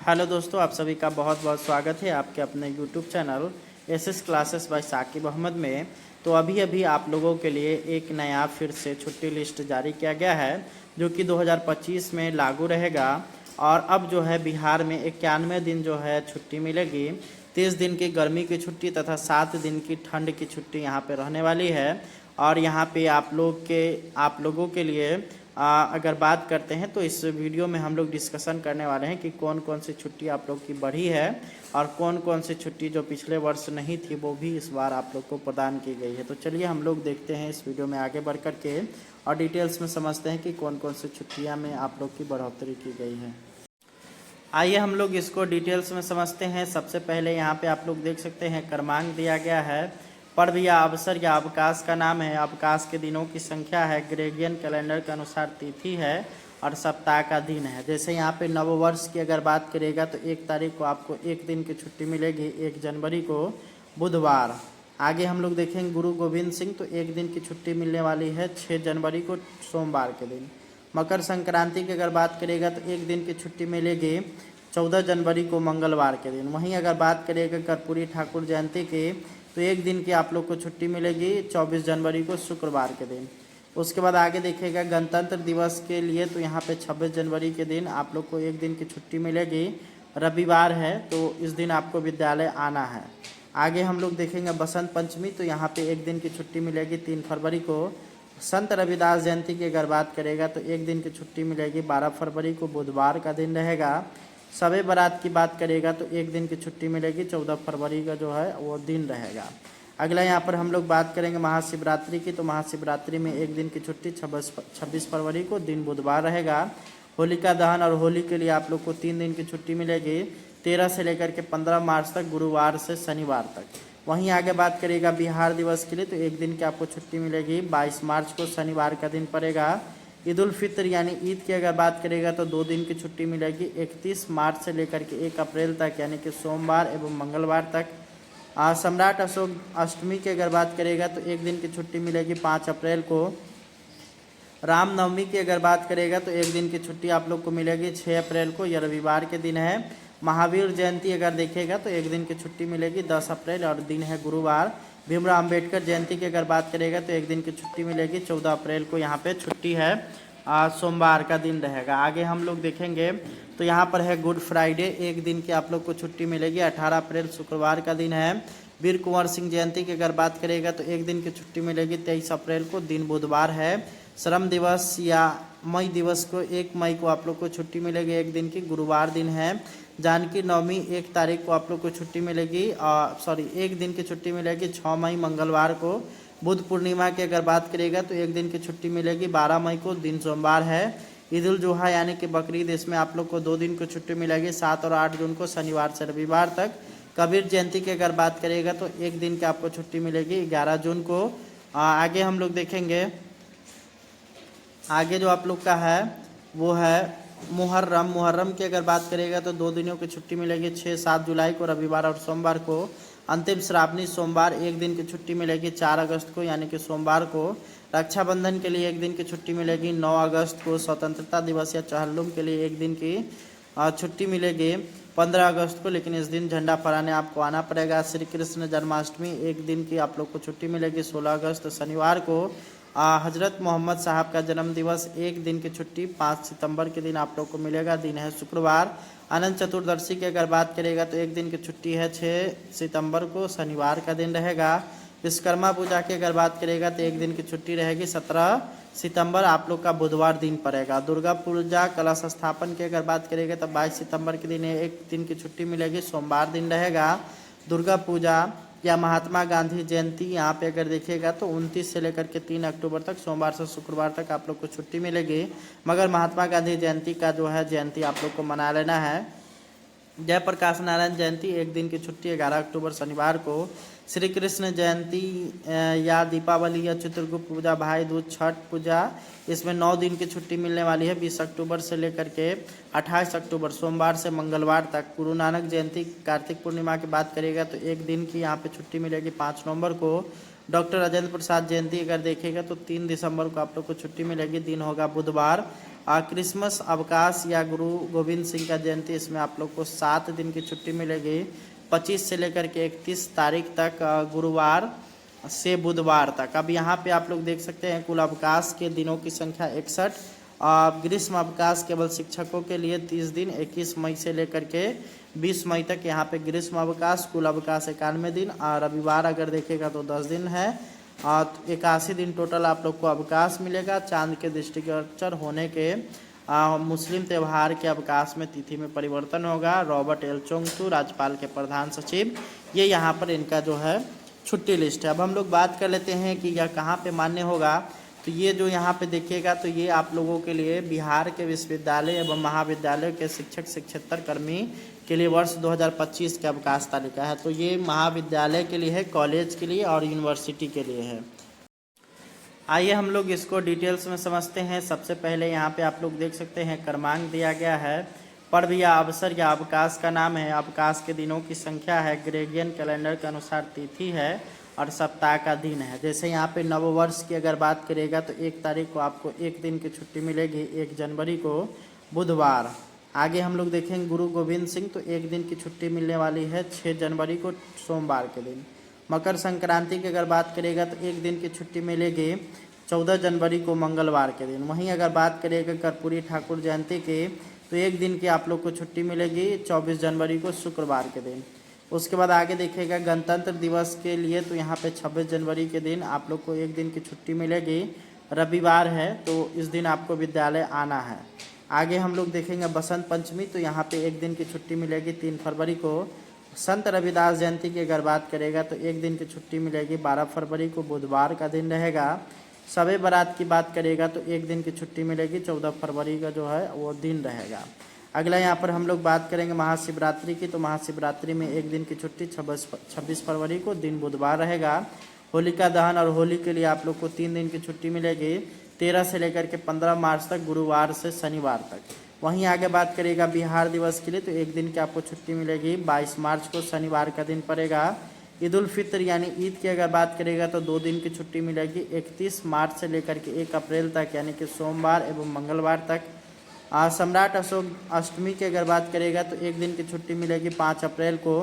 Hello दोस्तों, आप सभी का बहुत बहुत स्वागत है आपके अपने YouTube channel SS classes by Sakib Ahmad में। तो अभी अभी आप लोगों के लिए एक नया फिर से छुट्टी लिस्ट जारी किया गया है जो कि 2025 में लागू रहेगा। और अब जो है बिहार में 91 दिन जो है छुट्टी मिलेगी। 30 दिन की गर्मी की छुट्टी तथा 7 दिन की ठंड की छुट्टी यहाँ पे रहने वाली है। और यहाँ पे आप लोगों के लिए अगर बात करते हैं तो इस वीडियो में हम लोग डिस्कशन करने वाले हैं कि कौन कौन सी छुट्टी आप लोग की बढ़ी है और कौन कौन सी छुट्टी जो पिछले वर्ष नहीं थी वो भी इस बार आप लोग को प्रदान की गई है। तो चलिए हम लोग देखते हैं इस वीडियो में आगे बढ़ कर के और डिटेल्स में समझते हैं कि कौन कौन सी छुट्टियाँ में आप लोग की बढ़ोतरी की गई है। आइए हम लोग इसको डिटेल्स में समझते हैं। सबसे पहले यहाँ पे आप लोग देख सकते हैं क्रमांक दिया गया है। पर्व या अवसर या अवकाश का नाम है, अवकाश के दिनों की संख्या है, ग्रेगोरियन कैलेंडर के अनुसार तिथि है और सप्ताह का दिन है। जैसे यहाँ पे नववर्ष की अगर बात करेगा तो 1 तारीख को आपको 1 दिन की छुट्टी मिलेगी, 1 जनवरी को बुधवार। आगे हम लोग देखेंगे गुरु गोविंद सिंह, तो 1 दिन की छुट्टी मिलने वाली है 6 जनवरी को सोमवार के दिन। मकर संक्रांति की अगर बात करेगा तो 1 दिन की छुट्टी मिलेगी 14 जनवरी को मंगलवार के दिन। वहीं अगर बात करेगा कर्पूरी ठाकुर जयंती की तो 1 दिन की आप लोग को छुट्टी मिलेगी 24 जनवरी को शुक्रवार के दिन। उसके बाद आगे देखिएगा गणतंत्र दिवस के लिए तो यहाँ पे 26 जनवरी के दिन आप लोग को 1 दिन की छुट्टी मिलेगी, रविवार है तो इस दिन आपको विद्यालय आना है। आगे हम लोग देखेंगे बसंत पंचमी, तो यहाँ पे 1 दिन की छुट्टी मिलेगी 3 फरवरी को। संत रविदास जयंती की अगर बात करेगा तो 1 दिन की छुट्टी मिलेगी 12 फरवरी को, बुधवार का दिन रहेगा। शबे बारात की बात करेगा तो 1 दिन की छुट्टी मिलेगी 14 फरवरी का जो है वो दिन रहेगा। अगला यहाँ पर हम लोग बात करेंगे महाशिवरात्रि की, तो महाशिवरात्रि में 1 दिन की छुट्टी 26 फरवरी को, दिन बुधवार रहेगा। होलिका दहन और होली के लिए आप लोग को 3 दिन की छुट्टी मिलेगी 13 से लेकर के 15 मार्च तक, गुरुवार से शनिवार तक। वहीं आगे बात करेगा बिहार दिवस के लिए तो 1 दिन की आपको छुट्टी मिलेगी 22 मार्च को, शनिवार का दिन पड़ेगा। ईद उल फित्र यानी ईद की अगर बात करेगा तो 2 दिन की छुट्टी मिलेगी 31 मार्च से लेकर के 1 अप्रैल तक, यानी कि सोमवार एवं मंगलवार तक। सम्राट अशोक अष्टमी की अगर बात करेगा तो 1 दिन की छुट्टी मिलेगी 5 अप्रैल को। रामनवमी की अगर बात करेगा तो 1 दिन की छुट्टी आप लोग को मिलेगी 6 अप्रैल को, यह रविवार के दिन है। महावीर जयंती अगर देखेगा तो 1 दिन की छुट्टी मिलेगी 10 अप्रैल और दिन है गुरुवार। भीमराव अंबेडकर जयंती की अगर बात करेगा तो 1 दिन की छुट्टी मिलेगी 14 अप्रैल को, यहाँ पे छुट्टी है, सोमवार का दिन रहेगा। आगे हम लोग देखेंगे तो यहाँ पर है गुड फ्राइडे, 1 दिन की आप लोग को छुट्टी मिलेगी 18 अप्रैल शुक्रवार का दिन है। वीर कुंवर सिंह जयंती की अगर बात करेगा तो 1 दिन की छुट्टी मिलेगी 23 अप्रैल को, दिन बुधवार है। श्रम दिवस या मई दिवस को 1 मई को आप लोग को छुट्टी मिलेगी 1 दिन की, गुरुवार दिन है। जानकी नवमी 1 तारीख को आप लोग को छुट्टी मिलेगी 1 दिन की छुट्टी मिलेगी 6 मई मंगलवार को। बुद्ध पूर्णिमा की अगर बात करेगा तो 1 दिन की छुट्टी मिलेगी 12 मई को, दिन सोमवार है। ईद उल जुहा यानी कि बकरीद, इसमें आप लोग को 2 दिन की छुट्टी मिलेगी 7 और 8 जून को, शनिवार से रविवार तक। कबीर जयंती की अगर बात करेगा तो 1 दिन की आपको छुट्टी मिलेगी 11 जून को। आगे हम लोग देखेंगे, आगे जो आप लोग का है वो है मुहर्रम की अगर बात करेगा तो 2 दिनों की छुट्टी मिलेगी 6-7 जुलाई को, रविवार और सोमवार को। अंतिम श्रावणी सोमवार 1 दिन की छुट्टी मिलेगी 4 अगस्त को, यानी कि सोमवार को। रक्षाबंधन के लिए 1 दिन की छुट्टी मिलेगी 9 अगस्त को। स्वतंत्रता दिवस या चहल्लुम के लिए 1 दिन की छुट्टी मिलेगी 15 अगस्त को, लेकिन इस दिन झंडा फहराने आपको आना पड़ेगा। श्री कृष्ण जन्माष्टमी 1 दिन की आप लोग को छुट्टी मिलेगी 16 अगस्त शनिवार को। हजरत मोहम्मद साहब का जन्म दिवस 1 दिन की छुट्टी 5 सितंबर के दिन आप लोग को मिलेगा, दिन है शुक्रवार। अनंत चतुर्दशी की अगर बात करेगा तो 1 दिन की छुट्टी है 6 सितंबर को, शनिवार का दिन रहेगा। विश्वकर्मा पूजा की अगर बात करेगा तो 1 दिन की छुट्टी रहेगी 17 सितंबर आप लोग का बुधवार दिन पड़ेगा। दुर्गा पूजा कलश स्थापन की अगर बात करेगा तो 22 सितंबर के दिन 1 दिन की छुट्टी मिलेगी, सोमवार दिन रहेगा। दुर्गा पूजा या महात्मा गांधी जयंती यहाँ पे अगर देखिएगा तो 29 से लेकर के 3 अक्टूबर तक, सोमवार से शुक्रवार तक आप लोग को छुट्टी मिलेगी। मगर महात्मा गांधी जयंती का जो है जयंती आप लोग को मना लेना है। जयप्रकाश नारायण जयंती 1 दिन की छुट्टी 11 अक्टूबर शनिवार को। श्री कृष्ण जयंती या दीपावली या चित्रगुप्त पूजा, भाई दूज, छठ पूजा, इसमें 9 दिन की छुट्टी मिलने वाली है 20 अक्टूबर से लेकर के 28 अक्टूबर, सोमवार से मंगलवार तक। गुरु नानक जयंती कार्तिक पूर्णिमा की बात करेगा तो 1 दिन की यहाँ पे छुट्टी मिलेगी 5 नवंबर को। डॉक्टर राजेंद्र प्रसाद जयंती अगर देखेगा तो 3 दिसंबर को आप लोग को छुट्टी मिलेगी, दिन होगा बुधवार। क्रिसमस अवकाश या गुरु गोविंद सिंह का जयंती, इसमें आप लोग को 7 दिन की छुट्टी मिलेगी। 25 से लेकर के 31 तारीख तक, गुरुवार से बुधवार तक। अब यहाँ पे आप लोग देख सकते हैं कुल अवकाश के दिनों की संख्या 61। ग्रीष्म अवकाश केवल शिक्षकों के लिए 30 दिन, 21 मई से लेकर के 20 मई तक यहाँ पे ग्रीष्म अवकाश। कुल अवकाश 91 दिन, और रविवार अगर देखेगा तो 10 दिन है। 81 दिन टोटल आप लोग को अवकाश मिलेगा। चांद के दृष्टिगोचर होने के मुस्लिम त्यौहार के अवकाश में तिथि में परिवर्तन होगा। रॉबर्ट एल चोंगथू, राज्यपाल के प्रधान सचिव, ये यहाँ पर इनका जो है छुट्टी लिस्ट है। अब हम लोग बात कर लेते हैं कि यह कहाँ पे मान्य होगा। तो ये जो यहाँ पे देखिएगा तो ये आप लोगों के लिए बिहार के विश्वविद्यालय एवं महाविद्यालय के शिक्षक शिक्षेत्तर कर्मी के लिए वर्ष 2025 के अवकाश तालिका है। तो ये महाविद्यालय के लिए है, कॉलेज के लिए और यूनिवर्सिटी के लिए है। आइए हम लोग इसको डिटेल्स में समझते हैं। सबसे पहले यहाँ पे आप लोग देख सकते हैं क्रमांक दिया गया है। पर्व या अवसर या अवकाश का नाम है, अवकाश के दिनों की संख्या है, ग्रेगोरियन कैलेंडर के अनुसार तिथि है और सप्ताह का दिन है। जैसे यहाँ पे नववर्ष की अगर बात करेगा तो 1 तारीख को आपको 1 दिन की छुट्टी मिलेगी, 1 जनवरी को बुधवार। आगे हम लोग देखेंगे गुरु गोविंद सिंह, तो 1 दिन की छुट्टी मिलने वाली है 6 जनवरी को सोमवार के दिन। मकर संक्रांति की अगर बात करेगा तो 1 दिन की छुट्टी मिलेगी 14 जनवरी को मंगलवार के दिन। वहीं अगर बात करेगा कर्पूरी ठाकुर जयंती की तो 1 दिन की आप लोग को छुट्टी मिलेगी 24 जनवरी को शुक्रवार के दिन। उसके बाद आगे देखिएगा गणतंत्र दिवस के लिए तो यहाँ पे 26 जनवरी के दिन आप लोग को 1 दिन की छुट्टी मिलेगी, रविवार है तो इस दिन आपको विद्यालय आना है। आगे हम लोग देखेंगे बसंत पंचमी, तो यहाँ पे 1 दिन की छुट्टी मिलेगी 3 फरवरी को। संत रविदास जयंती की अगर बात करेगा तो 1 दिन की छुट्टी मिलेगी 12 फरवरी को, बुधवार का दिन रहेगा। शबे बारात की बात करेगा तो 1 दिन की छुट्टी मिलेगी 14 फरवरी का जो है वो दिन रहेगा। अगला यहाँ पर हम लोग बात करेंगे महाशिवरात्रि की, तो महाशिवरात्रि में 1 दिन की छुट्टी 26 फरवरी को, दिन बुधवार रहेगा। होलिका दहन और होली के लिए आप लोग को 3 दिन की छुट्टी मिलेगी 13 से लेकर के 15 मार्च तक, गुरुवार से शनिवार तक। वहीं आगे बात करेगा बिहार दिवस के लिए तो 1 दिन की आपको छुट्टी मिलेगी 22 मार्च को, शनिवार का दिन पड़ेगा। ईद उल फित्र यानी ईद की अगर बात करेगा तो 2 दिन की छुट्टी मिलेगी 31 मार्च से लेकर के 1 अप्रैल तक, यानी कि सोमवार एवं मंगलवार तक। सम्राट अशोक अष्टमी की अगर बात करेगा तो 1 दिन की छुट्टी मिलेगी 5 अप्रैल को।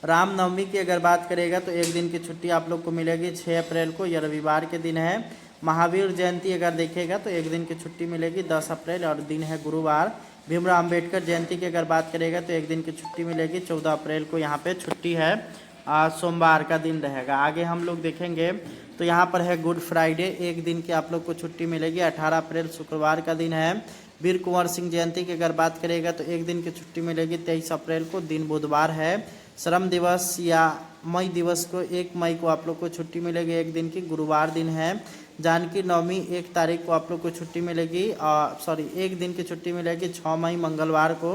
रामनवमी की अगर बात करेगा तो 1 दिन की छुट्टी आप लोग को मिलेगी 6 अप्रैल को, यह रविवार के दिन है। महावीर जयंती अगर देखेगा तो 1 दिन की छुट्टी मिलेगी 10 अप्रैल और दिन है गुरुवार। भीमराव अंबेडकर जयंती की अगर बात करेगा तो 1 दिन की छुट्टी मिलेगी 14 अप्रैल को, यहाँ पे छुट्टी है, सोमवार का दिन रहेगा। आगे हम लोग देखेंगे तो यहाँ पर है गुड फ्राइडे, 1 दिन की आप लोग को छुट्टी मिलेगी 18 अप्रैल शुक्रवार का दिन है। वीर कुंवर सिंह जयंती की अगर बात करेगा तो 1 दिन की छुट्टी मिलेगी 23 अप्रैल को, दिन बुधवार है। श्रम दिवस या मई दिवस को 1 मई को आप लोग को छुट्टी मिलेगी 1 दिन की, गुरुवार दिन है। जानकी नवमी 1 तारीख को आप लोग को छुट्टी मिलेगी, 1 दिन की छुट्टी मिलेगी 6 मई मंगलवार को।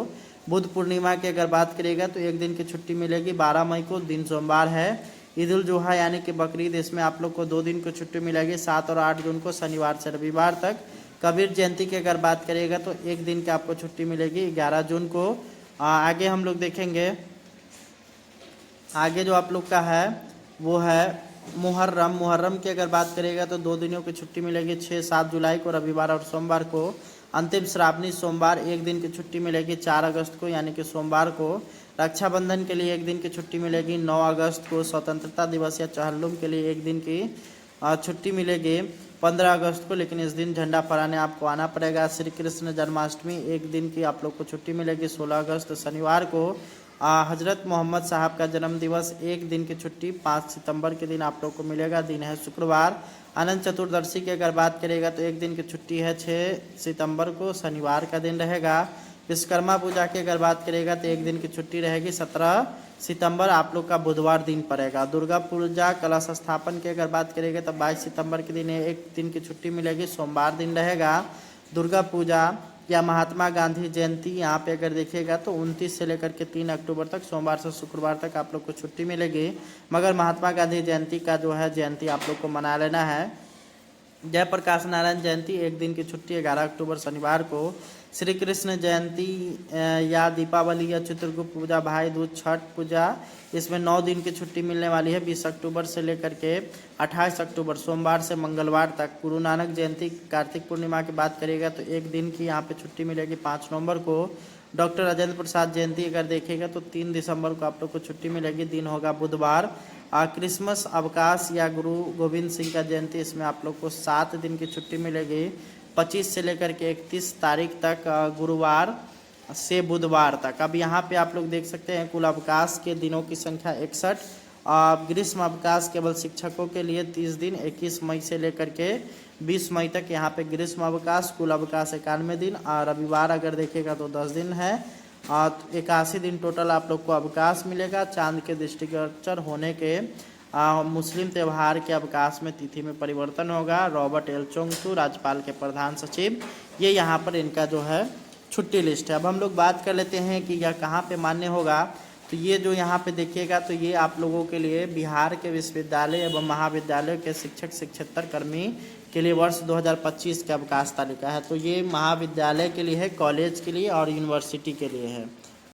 बुद्ध पूर्णिमा की अगर बात करेगा तो 1 दिन की छुट्टी मिलेगी 12 मई को, दिन सोमवार है। ईद उल जुहा यानी कि बकरीद, इसमें आप लोग को 2 दिन की छुट्टी मिलेगी 7 और 8 जून को, शनिवार से रविवार तक। कबीर जयंती की अगर बात करेगा तो 1 दिन की आपको छुट्टी मिलेगी 11 जून को। आगे हम लोग देखेंगे, आगे जो आप लोग का है वो है मुहर्रम की अगर बात करेगा तो 2 दिनों की छुट्टी मिलेगी 6-7 जुलाई को, रविवार और सोमवार को। अंतिम श्रावणी सोमवार 1 दिन की छुट्टी मिलेगी 4 अगस्त को, यानी कि सोमवार को। रक्षाबंधन के लिए 1 दिन की छुट्टी मिलेगी 9 अगस्त को। स्वतंत्रता दिवस या चहल्लुम के लिए 1 दिन की छुट्टी मिलेगी 15 अगस्त को, लेकिन इस दिन झंडा फहराने आपको आना पड़ेगा। श्री कृष्ण जन्माष्टमी 1 दिन की आप लोग को छुट्टी मिलेगी 16 अगस्त शनिवार को। हजरत मोहम्मद साहब का जन्म दिवस 1 दिन की छुट्टी 5 सितंबर के दिन आप लोग को मिलेगा, दिन है शुक्रवार। अनंत चतुर्दशी की अगर बात करेगा तो 1 दिन की छुट्टी है 6 सितंबर को, शनिवार का दिन रहेगा। विश्वकर्मा पूजा की अगर बात करेगा तो 1 दिन की छुट्टी रहेगी 17 सितंबर आप लोग का बुधवार दिन पड़ेगा। दुर्गा पूजा कलश स्थापन की अगर बात करेगा तो 22 सितंबर के दिन 1 दिन की छुट्टी मिलेगी, सोमवार दिन रहेगा। दुर्गा पूजा या महात्मा गांधी जयंती यहाँ पे अगर देखिएगा तो 29 से लेकर के 3 अक्टूबर तक, सोमवार से शुक्रवार तक आप लोग को छुट्टी मिलेगी। मगर महात्मा गांधी जयंती का जो है जयंती आप लोग को मना लेना है। जयप्रकाश नारायण जयंती 1 दिन की छुट्टी 11 अक्टूबर शनिवार को। श्री कृष्ण जयंती या दीपावली या चित्रगुप्त पूजा, भाई दूज, छठ पूजा, इसमें 9 दिन की छुट्टी मिलने वाली है। 20 अक्टूबर से लेकर के 28 अक्टूबर सोमवार से मंगलवार तक। गुरु नानक जयंती कार्तिक पूर्णिमा की बात करिएगा तो 1 दिन की यहाँ पे छुट्टी मिलेगी 5 नवंबर को। डॉक्टर राजेंद्र प्रसाद जयंती अगर देखेगा तो 3 दिसंबर को आप लोग को छुट्टी मिलेगी, दिन होगा बुधवार। क्रिसमस अवकाश या गुरु गोविंद सिंह का जयंती, इसमें आप लोग को 7 दिन की छुट्टी मिलेगी, 25 से लेकर के 31 तारीख तक, गुरुवार से बुधवार तक। अब यहाँ पे आप लोग देख सकते हैं कुल अवकाश के दिनों की संख्या 61। ग्रीष्म अवकाश केवल शिक्षकों के लिए 30 दिन, 21 मई से लेकर के 20 मई तक यहाँ पे ग्रीष्म अवकाश, कुल अवकाश 91 दिन। और रविवार अगर देखेगा तो 10 दिन है, 81 दिन टोटल आप लोग को अवकाश मिलेगा। चांद के दृष्टिगोचर होने के मुस्लिम त्यौहार के अवकाश में तिथि में परिवर्तन होगा। रॉबर्ट एल चोंगतू, राज्यपाल के प्रधान सचिव, ये यहाँ पर इनका जो है छुट्टी लिस्ट है। अब हम लोग बात कर लेते हैं कि यह कहाँ पे मान्य होगा। तो ये जो यहाँ पे देखिएगा तो ये आप लोगों के लिए बिहार के विश्वविद्यालय एवं महाविद्यालय के शिक्षक शिक्षकेतर कर्मी के लिए वर्ष 2025 के अवकाश तालिका है। तो ये महाविद्यालय के लिए है, कॉलेज के लिए और यूनिवर्सिटी के लिए है।